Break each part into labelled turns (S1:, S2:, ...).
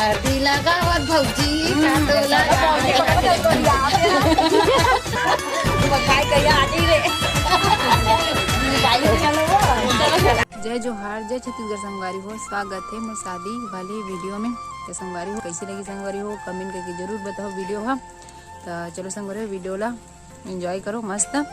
S1: हळदी लगावत भाऊजी कांदोला
S2: काय काही आधी रे
S3: जय जोहार, जय छत्तीसगढ़ संगवारी हो। स्वागत है मोर शादी वाले वीडियो में। तो संगवारी हो कैसी लगी संगवारी हो कमेंट करके जरूर बताओ वीडियो हा। तो चलो संगवारी हो वीडियो ला एंजॉय करो मस्त।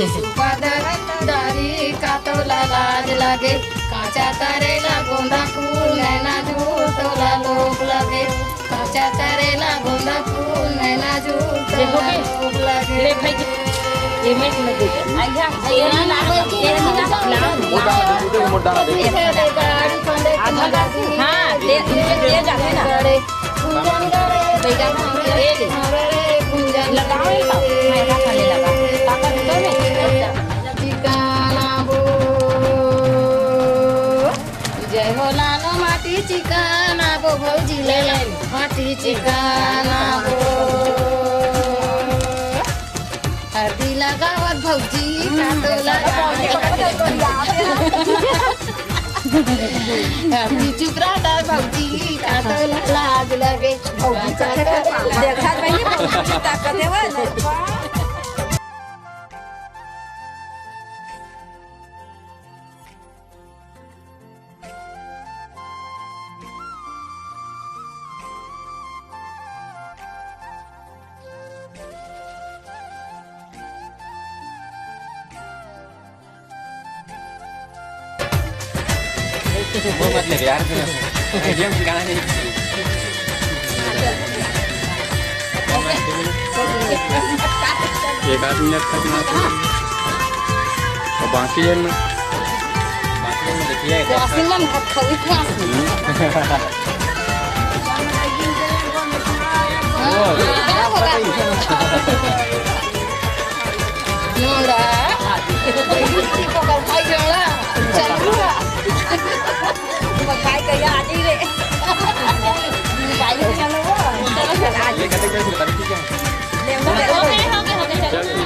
S1: दारी का तो लाज लगे काचा तरेला गोंदा फूल नैना झूल तोला लोग लगे काचा तरेला गोंदा फूल नैना झूल तोला लोग लगे
S2: ये मैं तुम्हें दे आइया ये ना हां दे जाते ना लगाओ मेरा खाने लगा पापा तो में
S1: चिकाना बो जय हो लालो माटी चिकाना बो भौजी ले माटी चिकाना बो हल्दी लगावत भौजी का तो हल्दी चुकरा डाल भौजी का तो लाज लगे भौजी
S2: देखा नहीं ताकत है वो
S4: वो मत ले यार गेम गाना नहीं एक आध मिनट खत्म और बाकी है ना देखिए
S1: आसिम खरी
S2: खाई कहिया आज ही रे खाई चलो वो चलो आज
S4: ये कहते हैं बता ठीक है
S2: ले हो गए
S4: चलो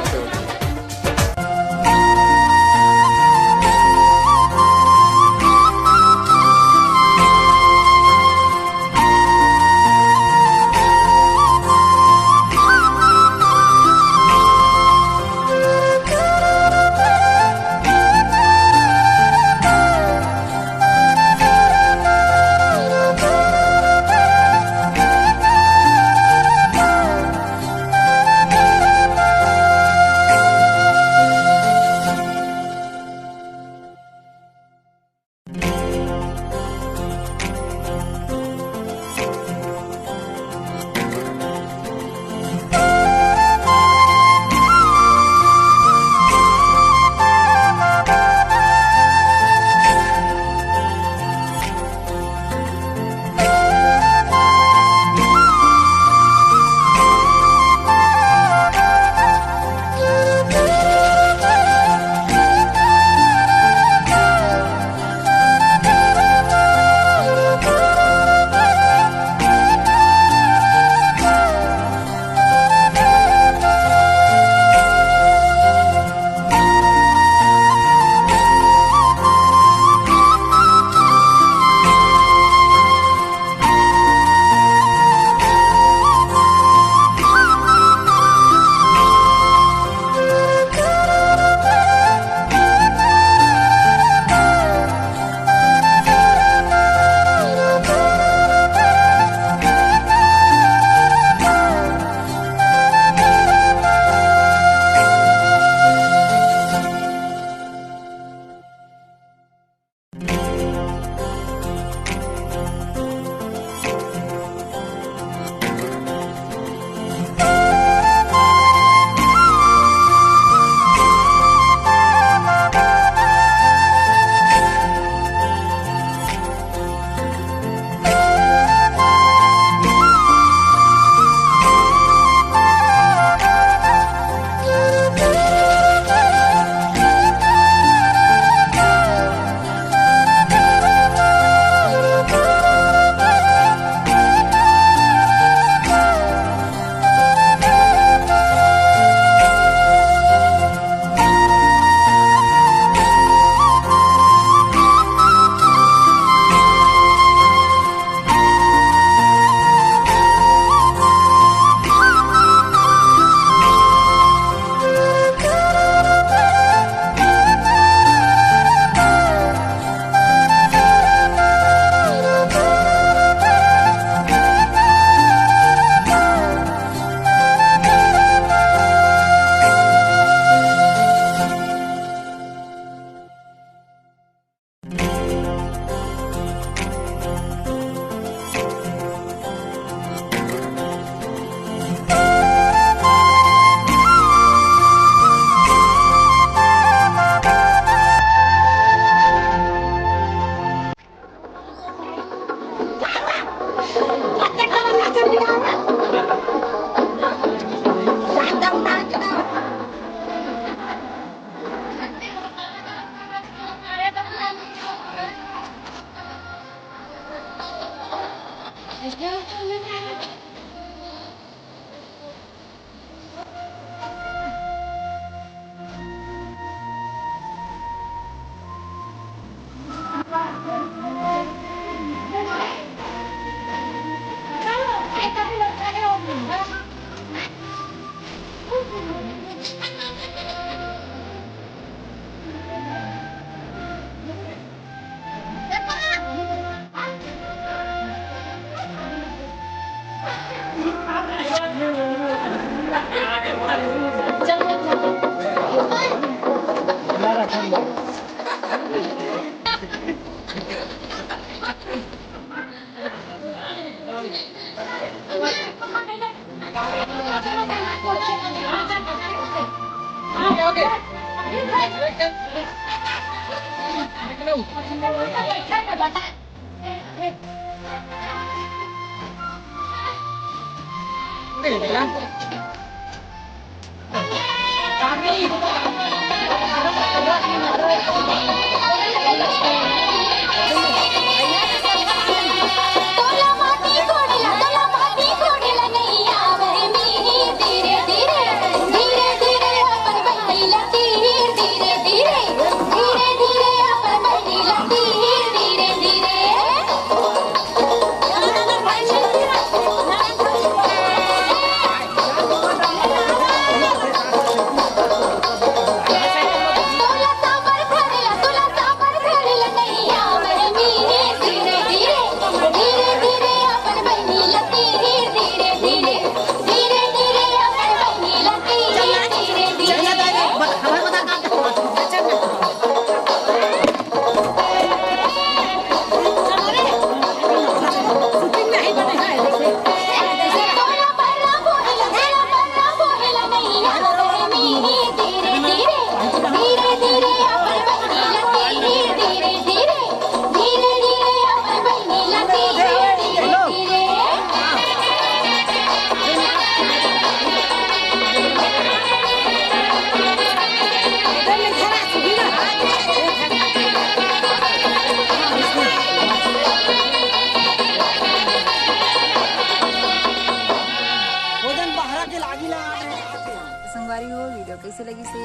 S3: संगवारी हो वीडियो कैसे लगी से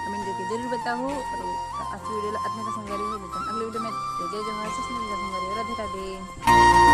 S3: कमेंट करके जरूर बताओ। और आज वीडियो अपने का संगवारी हो, अगले वीडियो में जय जवाहर, राधे राधे।